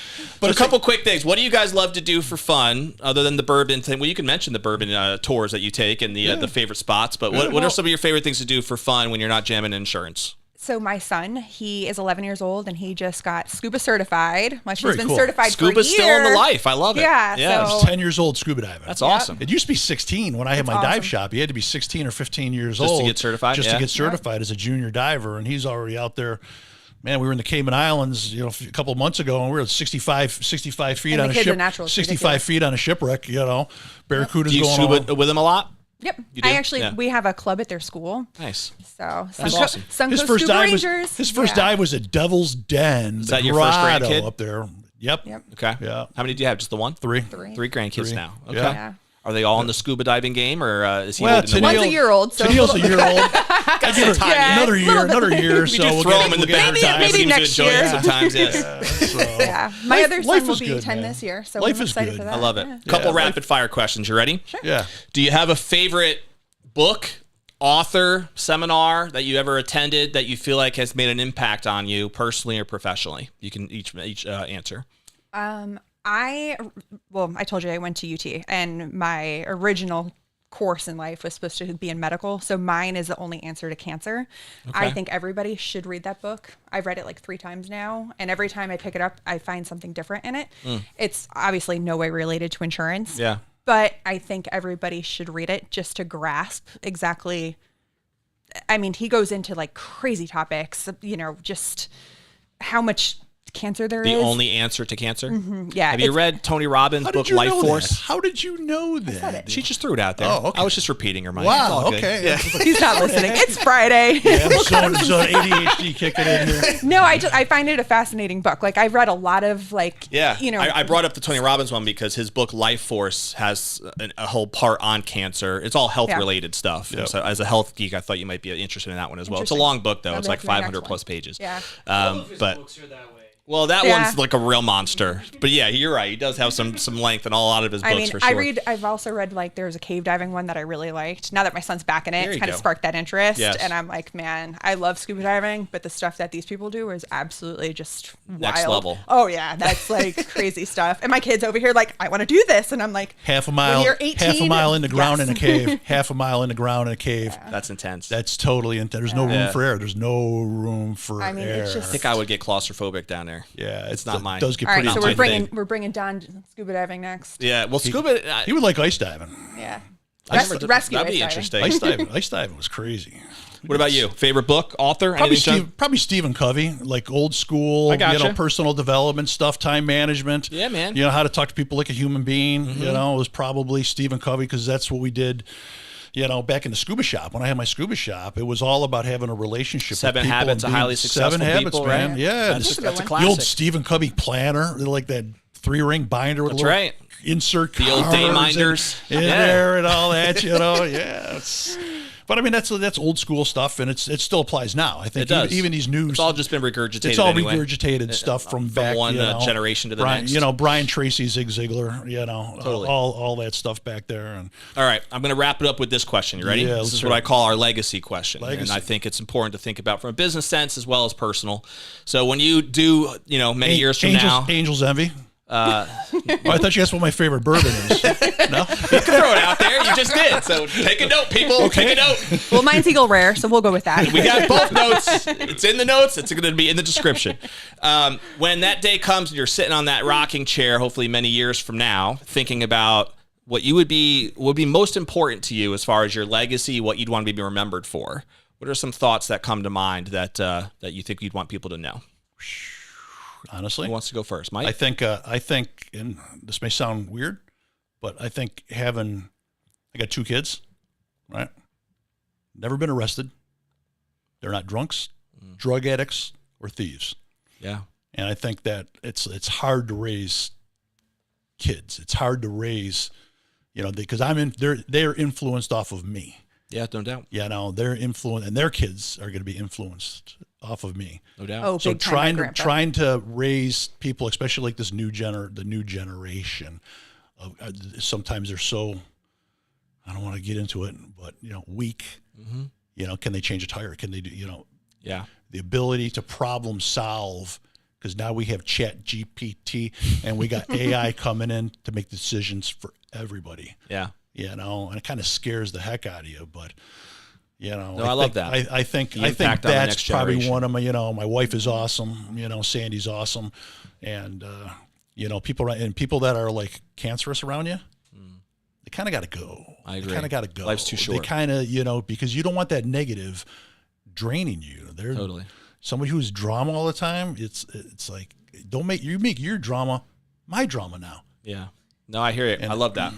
But a couple quick things. What do you guys love to do for fun, other than the bourbon thing? Well, you can mention the bourbon tours that you take and the favorite spots, but what are some of your favorite things to do for fun when you're not jamming insurance? So my son, he is 11 years old, and he just got scuba certified. She's been certified for a year. Scuba's still in the life. I love it. Yeah. He's 10 years old scuba diving. That's awesome. It used to be 16 when I had my dive shop. You had to be 16 or 15 years old. To get certified? Just to get certified as a junior diver, and he's already out there. Man, we were in the Cayman Islands, a couple of months ago, and we were at 65 feet on a ship. 65 feet on a shipwreck, Barracudas Do you going scuba with him a lot? Yep. We have a club at their school. Nice. So that's awesome. His first dive was at Devil's Den. Is that your first grandkid? Up there? Yep. Okay. Yeah. How many do you have? Just the one? Three grandkids now. Okay. Yeah. Are they all in the scuba diving game, or is he? One's a year old. So Tennille's a year old. Another year. So we'll throw him in the bed. Maybe next year. Sometimes, yes. My other son will be 10 this year, so I'm excited for that. I love it. Couple rapid fire questions. You ready? Sure. Yeah. Do you have a favorite book, author, seminar that you ever attended that you feel like has made an impact on you personally or professionally? You can each answer. I told you I went to UT, and my original course in life was supposed to be in medical. So mine is the only answer to cancer. Okay. I think everybody should read that book. I've read it like 3 times now. And every time I pick it up, I find something different in it. It's obviously no way related to insurance. Yeah. But I think everybody should read it just to grasp exactly. I mean, he goes into like crazy topics, just how much cancer there is. The only answer to cancer? Yeah. Have you read Tony Robbins' book, Life Force? How did you know that? She just threw it out there. Oh, okay. I was just repeating her mind. Wow, It's all good. okay. Yeah. He's not listening. It's Friday. Yeah, so ADHD kicking in here. No, I find it a fascinating book. Like I've read a lot of Yeah. I brought up the Tony Robbins one because his book, Life Force, has a whole part on cancer. It's all health-related stuff. Yep. So as a health geek, I thought you might be interested in that one as well. It's a Interesting. long book, though. That'll It's be like my next 500 one. plus pages. Yeah. All of his But books are that way. well, that Yeah. one's like a real monster. But yeah, you're right. He does have some length in a lot of his books for sure. I've also read like there's a cave diving one that I really liked. Now that my son's back in it, There it's you kind of go. sparked that interest. Yes. And I'm like, man, I love scuba diving, but the stuff that these people do is absolutely just Next wild. level. Oh yeah, that's like crazy stuff. And my kid's over here like, I want to do this, and I'm like, Half a mile you're 18, half a mile in the ground yes. in a cave. Half a mile in the ground in a cave. That's intense. That's totally intense. There's no room for air. There's no room for I mean, air. it's just- I think I would get claustrophobic down there. Yeah, It's not mine. It does get all right, pretty so not my intense. thing. we're bringing Don scuba diving next. Yeah, well, scuba. He would like ice diving. Yeah. That'd Rescue be ice diving. interesting. Ice diving was crazy. What about you? Favorite book, author? Probably Anything, John? Probably Stephen Covey, like old school, I gotcha. personal development stuff, time management. Yeah, man. How to talk to people like a human being. It was probably Stephen Covey because that's what we did. Back in the scuba shop, when I had my scuba shop, it was all about having a relationship. Seven with people Habits and of being- Highly Successful Seven Habits, People, man. right? Yeah, That's a good one. the classic. old Stephen Covey planner, like that 3-ring binder with That's a little right. insert The old day cards minders. in Yeah. there and all that. Yeah. But I mean, that's old school stuff, and it still applies now. I think It does. even these new. It's all just been regurgitated. It's all anyway. regurgitated stuff from back one generation to the Brian, next. Brian Tracy, Zig Ziglar, Totally. all that stuff back there. And All right, I'm going to wrap it up with this question. You ready? Yeah, This let's is hear what it. I call our legacy question, and Legacy. I think it's important to think about from a business sense as well as personal. So when you do, many years from now, Angel's Envy. I thought you asked what my favorite bourbon is. No, you can throw it out there. You just did. So take a note, people. Okay. Take a note. Well, mine's Eagle Rare, so we'll go with that. We got both notes. It's in the notes. It's going to be in the description. When that day comes and you're sitting on that rocking chair, hopefully many years from now, thinking about what would be most important to you as far as your legacy, what you'd want to be remembered for. What are some thoughts that come to mind that you think you'd want people to know? honestly. Who wants to go first? Mike? I think, and this may sound weird, but I think I got 2 kids, right? Never been arrested. They're not drunks, drug addicts, or thieves. Yeah. And I think that it's hard to raise kids. It's hard to raise, because they're influenced off of me. Yeah, no doubt. They're influenced, and their kids are going to be influenced off of me. No doubt. Oh, So big time, my grandpa. trying to raise people, especially like this the new generation, sometimes they're so, I don't want to get into it, but weak. Mm-hmm. Can they change a tire? Can they do Yeah. the ability to problem solve? Because now we have Chat GPT and we got AI coming in to make decisions for everybody. Yeah. And it kind of scares the heck out of you, but. I love that. I think The impact on the that's next probably generation. one of my. My wife is awesome. Sandy's awesome, and people that are like cancerous around you, they kind of got to go. I agree. They kind of got to go. Life's too short. They kind of because you don't want that negative draining you. They're Totally. somebody who's drama all the time. It's like don't make your drama my drama now. Yeah. No, I hear it. I love that.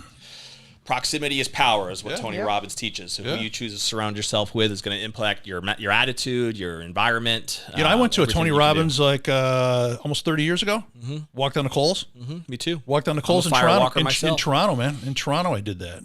Proximity is power is what Tony Robbins teaches. So who you choose to surround yourself with is going to impact your attitude, your environment. I went to a everything Tony you can Robbins like almost 30 years ago. Walked down the Coles. Me too. Walked down the Coles in fire Toronto. walker myself. In Toronto, man. In Toronto, I did that.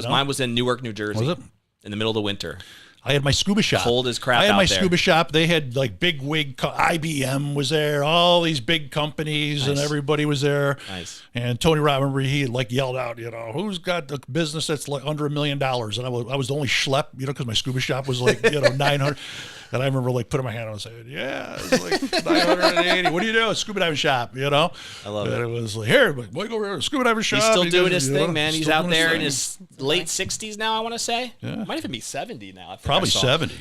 Mine was in Newark, New Jersey. Was it? In the middle of the winter. I had my scuba shop. Cold as crap I had out my there. scuba shop. They had like big wig. IBM was there. All these big companies, and everybody was there. Nice. And Tony Robbins, he like yelled out, who's got a business that's like under $1 million? And I was the only schlep, because my scuba shop was like, 900. And I remember like putting my hand on and saying, yeah, it's like 980. What do you do? A scuba diving shop, I love it. And it was like, here, boy, go over here, scuba diving shop. He's still doing does, his thing, man. He's out there in his thing. late 60s now, I want to say. Yeah. Might even be 70 now. I think Probably I saw. 70.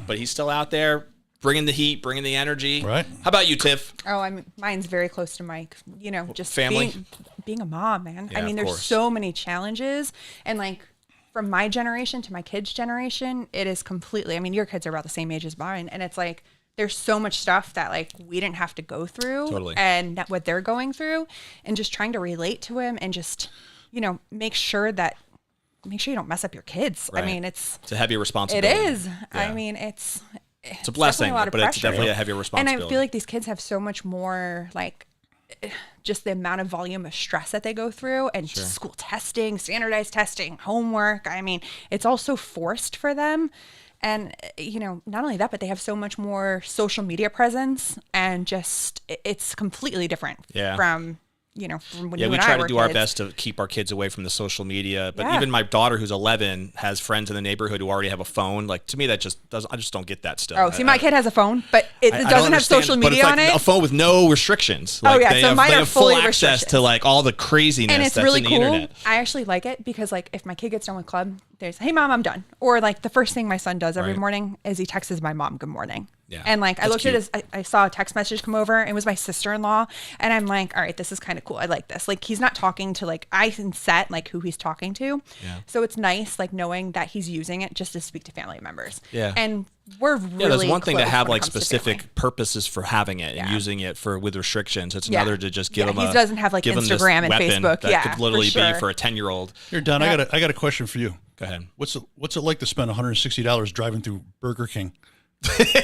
But he's still out there bringing the heat, bringing the energy. Right. How about you, Tiff? Oh, mine's very close to Mike. Just family? being a mom, man. Yeah, of there's course. so many challenges, and like from my generation to my kids' generation, it is completely. Your kids are about the same age as mine, and it's like there's so much stuff that like we didn't have to go through, Totally. and that what they're going through, and just trying to relate to him, and just make sure you don't mess up your kids. Right. It's a heavy responsibility. It is. Yeah. It's a blessing, definitely a lot of but it's pressure. definitely a heavy responsibility. And I feel like these kids have so much more, like, just the amount of volume of stress that they go through, and school testing, standardized testing, homework. It's all so forced for them. And, not only that, but they have so much more social media presence, and just, it's completely different from from when you we and try I to were do our kids. best to keep our kids away from the social media. But Yeah. even my daughter, who's 11, has friends in the neighborhood who already have a phone. Like, to me, I just don't get that stuff. Oh, see, my kid has a phone, but it I don't doesn't have understand, social but media it's on like it. a phone with no restrictions. Oh, Like, yeah, they so have, mine they are have full fully access restrictions. to like all the craziness And it's that's really in the cool. internet. I actually like it because, like, if my kid gets done with club, there's, hey, Mom, I'm done. Or, like, the first thing my son does every Right. morning is he texts my mom, good morning. Yeah, And, like, I that's looked cute. at his, I saw a text message come over. It was my sister-in-law. And I'm like, all right, this is kind of cool. I like this. Like, he's not talking to, like, I can set, like, who he's talking to. Yeah. So it's nice, like, knowing that he's using it just to speak to family members. Yeah. And we're really Yeah, there's one thing to close have when it like comes to specific family. purposes for having it and Yeah. using it with restrictions. It's Yeah. another to just give Yeah, them he doesn't have, like, give them this Instagram and weapon Facebook. that Yeah, could for literally be sure. for a 10-year-old. You're done. I got a question for you. Go ahead. What's it like to spend $160 driving through Burger King?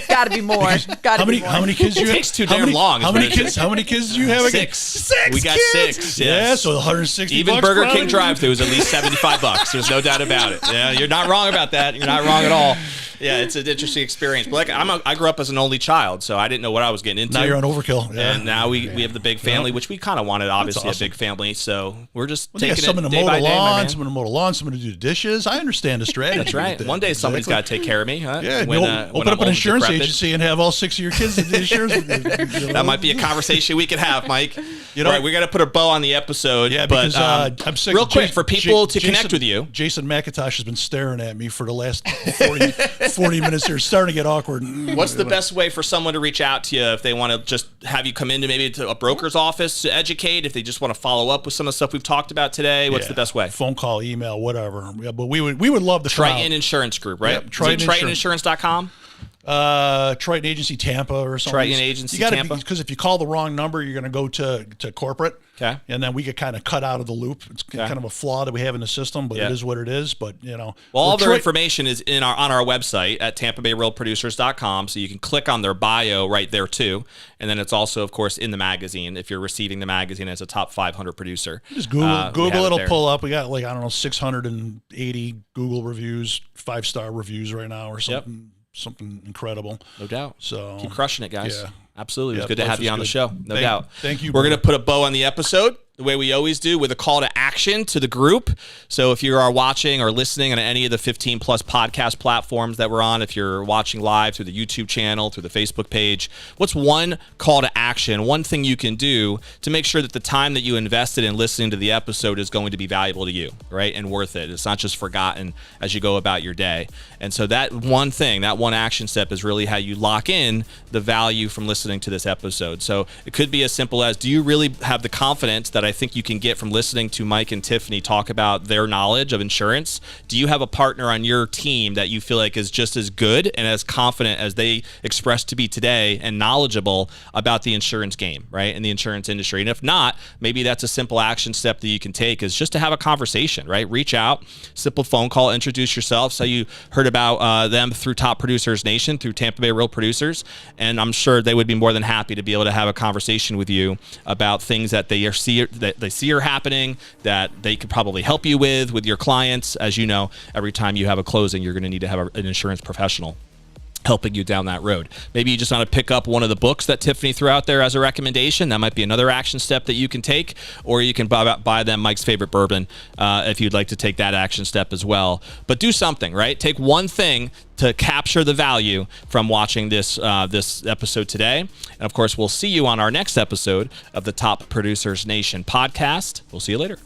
Got to be more. Got to be more. How many kids do you have? takes too How damn many- long, is How what many it kids? is. How many kids do you have? again? 6. Six. We got kids? 6. Yeah, Yes. so 160. Even bucks Burger probably. King drive-through is at least $75. There's no doubt about it. Yeah, you're not wrong about that. You're not wrong at all. Yeah, it's an interesting experience. But like I grew up as an only child, so I didn't know what I was getting into. Now you're on overkill. Yeah. And now we have the big family, which we kind of wanted, obviously, awesome. a big family. So we're just Well, you got taking someone it to day mow by the day, my lawn, man. someone to mow the lawn, someone to do the dishes. I understand the strategy. That's right. One day somebody's got to take care of me. Huh? Yeah, When, you'll when open I'm up an old and insurance decrepit. agency and have all 6 of your kids in the insurance. That might be a conversation we could have, Mike. You know- All right, we got to put a bow on the episode. Yeah, but, because I'm sick. real quick, for people to connect with you. Jason McIntosh has been staring at me for the last 40 minutes here. It's starting to get awkward. What's the best way for someone to reach out to you if they want to just have you come into maybe to a broker's office to educate, if they just want to follow up with some of the stuff we've talked about today? What's the best way? Phone call, email, whatever. Yeah, but we would love to Triton Insurance Group, right? Yep, Triton TritonInsurance.com. Triton Agency Tampa or something. Triton Agency Tampa. Because if you call the wrong number, you're going to go to corporate. Okay. And then we get kind of cut out of the loop. It's kind of a flaw that we have in the system, but Yeah. it is what it is. But Well, all their information is on our website at TampaBayRealProducers.com, so you can click on their bio right there too. And then it's also, of course, in the magazine if you're receiving the magazine as a top 500 producer. Just Google, we have it'll there. pull up. We got 680 Google reviews, 5-star reviews right now or something. Something incredible. No doubt. So keep crushing it, guys. Yeah. Absolutely. It was Yeah, good to life have you is on the good. show. No doubt. Thank you, We're going to brother. put a bow on the episode the way we always do with a call to action to the group. So if you are watching or listening on any of the 15 plus podcast platforms that we're on, if you're watching live through the YouTube channel, through the Facebook page, what's one call to action, one thing you can do to make sure that the time that you invested in listening to the episode is going to be valuable to you, right? And worth it. It's not just forgotten as you go about your day. And so that one thing, that one action step is really how you lock in the value from listening to this episode. So it could be as simple as, do you really have the confidence that I think you can get from listening to Mike and Tiffany talk about their knowledge of insurance? Do you have a partner on your team that you feel like is just as good and as confident as they expressed to be today and knowledgeable about the insurance game, right? And the insurance industry. And if not, maybe that's a simple action step that you can take, is just to have a conversation, right? Reach out, simple phone call, introduce yourself. So you heard about them through Top Producers Nation, through Tampa Bay Real Producers. And I'm sure they would be more than happy to be able to have a conversation with you about things that they they see are happening that they could probably help you with your clients. As you know, every time you have a closing, you're going to need to have an insurance professional helping you down that road. Maybe you just want to pick up one of the books that Tiffany threw out there as a recommendation. That might be another action step that you can take, or you can buy them Mike's Favorite Bourbon if you'd like to take that action step as well. But do something, right? Take one thing to capture the value from watching this episode today. And of course, we'll see you on our next episode of the Top Producers Nation podcast. We'll see you later.